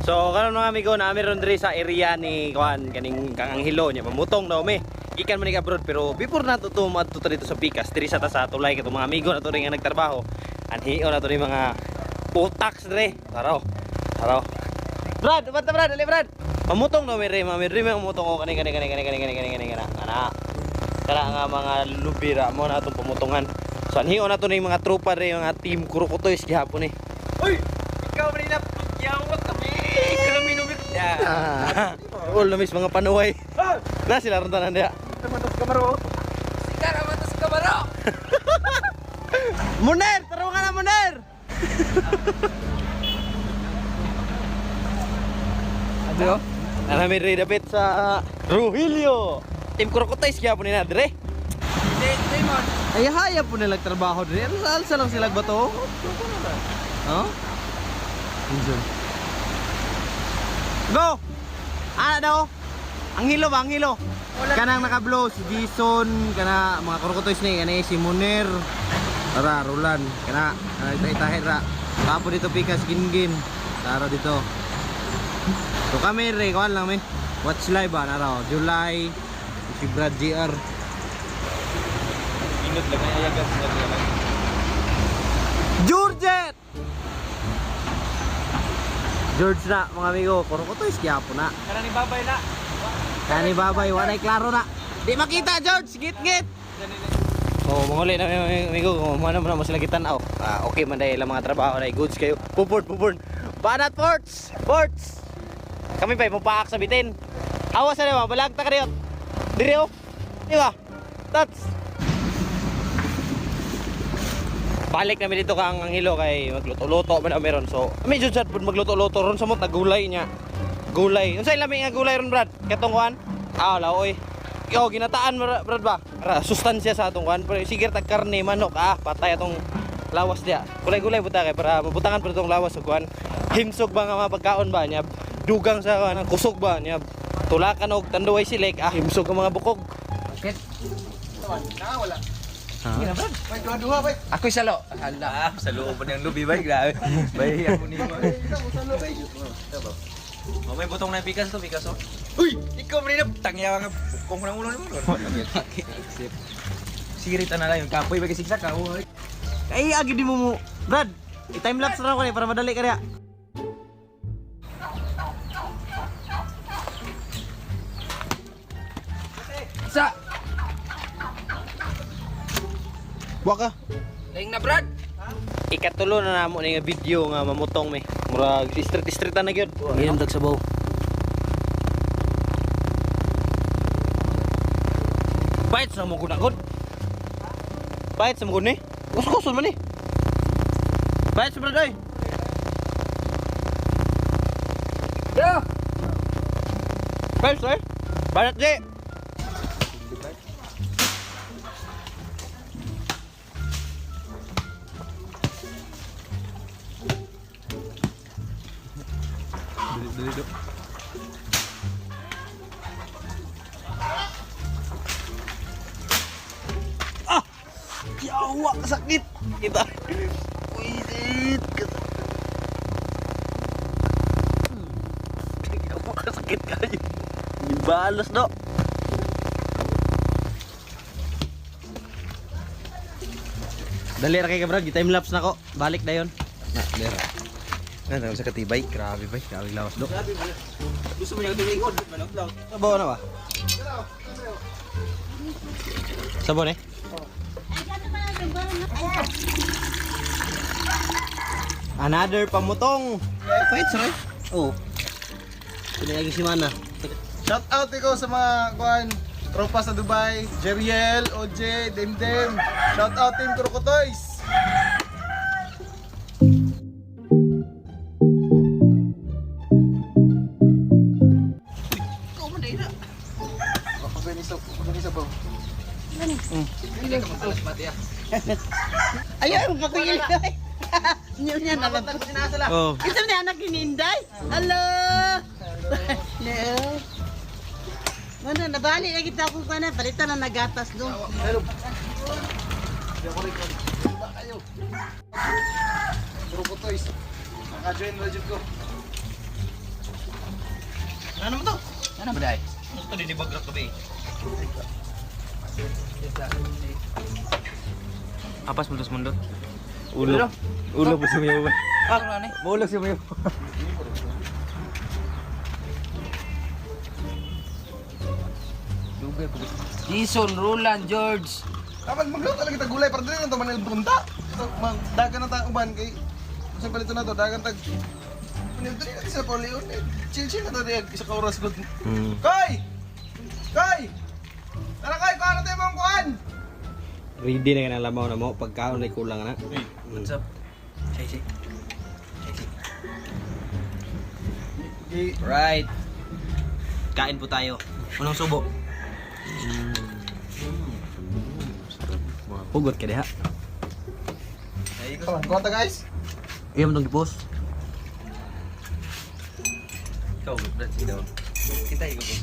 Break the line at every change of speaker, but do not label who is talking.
So karon mga amigo, na meron diri sa area ni Kuan kaning kang Anghelo nya mamutong daw mi. Gikan man ni abroad pero before nato to madto dito sa Pikas diri sa tulay kato mga amigo nato ring nga nagtrabaho. Anhio nato ni mga utaks diri. Taraw. Brad, bata Brad, dali Brad. Mamutong daw mi re mamutong ko kani. Kana nga mga lubira mo na atong pamutongan. So anhio nato ni mga tropa re mga team Kurukutoys gihapon ni.
Uy! Ikaw ba nila? Yawat kami! Minumit niya!
All na mis mga panuway. Na sila ron tanan dia.
Matas kamaro! Sikara matas kamaro!
Muner! Taro ka na Muner!
Ano?
Namin rin dapit sa Rogelio. Team Kurukutoys gihapon ni na dire.
Damon!
Ay haya po nila trabaho dire. Alsa lang sila bato. Oh? Injon. Go! Ana daw. Anghelo ba? Anghelo. Kanang naka-blow si Jason, kana mga Kurukutoys ni, kana si Munir. Tara, Roland. Kana itahe ra. Tapo dito Pikas Gingin. Tara dito. So kami re, kuan lang mi. Watch live ba na raw. July si Brad JR.
Ingat lang kaya yagas na lang.
Georgette! George na mga amigo, Kurukutoys gihapon na.
Karani babay na.
Kani babay, walay klaro na. Di makita George, git. Oh, manguli na mga amigo, kung ano mo sila kitanaw. Okay man dahil ang mga trabaho na goods kayo. Puport. Banat ports. Kami pa paak sa bitin. Awas na naman, balagta ka rin. Diri oh. Di ba? Tats. Balik kami dito kang Anghelo kay magluto-luto man meron. So, medyo sad pud magluto-luto ron sa mot nagulay niya. Gulay. Unsay lami nga gulay ron, Brad? Katong kuan? Laoy. Yo, ginataan Brad ba? Para sustansya sa atong kuan. Pero sige tag karne manok, patay atong lawas dia. Gulay-gulay buta kay para mabutangan pud atong lawas ug kuan. Himsog ba nga mga pagkaon ba niya? Dugang sa kuan, kusog ba niya? Tulakan og tanduay silik, himsog ang mga bukog.
Bakit? Wala.
Ha?
Bay, duha bay. Ako salo. Hala, sa loob pa niyang lubi bay, grabe. Bay ako ni mo. May butong na Pikas to, Pikas oh. Uy, ikaw mo rin tangya nga kung nang ulo mo. Sirit na lang yung kapoy bay kasigsak ka.
Ay agi di mo Brad. I-time lapse ra ko ni para madali ka riya.
Sa
Waka.
laing na Brad.
Ikatulo na namo ni nga video nga mamutong mi. Murag street na gyud. Ginam dag sabaw. Bait sa mo gud. Bait sa mo gud ni. Kuskuson man ni. Bait sa Brad ay.
Yeah.
Bait sa. Barat di.
Dali do.
Yawa sakit. Kita. Uisit. Yawa sakit kayo. Dibalas do. Dali ra kay ka Brad, time lapse na ko. Balik dayon. Na, dira. Ano sa katibay, grabe bay, grabe lawas do.
Gusto mo yung tumingod, manok-law.
Sabaw na ba? Sabaw ni? Another pamutong. Wait, sorry. Oh. Pinagi si Mana.
Shout out ikaw sa mga kuan tropa sa Dubai, Jeriel, OJ, Demdem. Shout out Team Kurukutoys. Pagganisa ba?
Hindi ka matalas mati ah.
Ayaw, pagkagil ko. Inyo niya naman.
Oh.
Isa niya anak kininday. Hello! No. Ano, nabali na kita ko ka na. Palitan na nagatas doon.
Kurukutoys. Naka-join na dyan ko.
Ano mo to?
Ano ba dai?
Gusto din ibagrak ko ba eh. Apas mulus mundot. Ulo. Ulo po sumayaw.
Ah, ni.
Mulus sumayaw.
Dugay po. Jason, Roland, George.
Dapat magluto lang kita gulay para dili na to manil punta. So, magdagan na tayo uban kay sa palito na to, dagan tag manil dili na sa Paulion. Chill na to diyan isa ka oras gud. Koy! Koy! Tara koy, kuha na tayo mong kuan.
Ready na ka ng lamaw na mo. Pagkaon ay kulang na.
What's up? Say.
Right. Kain po tayo. Unang subo. Hugot ka diha.
Kuha ta guys.
Iya mo itong i-post.
Ikaw, Brad, ikaw. Kita ikaw sa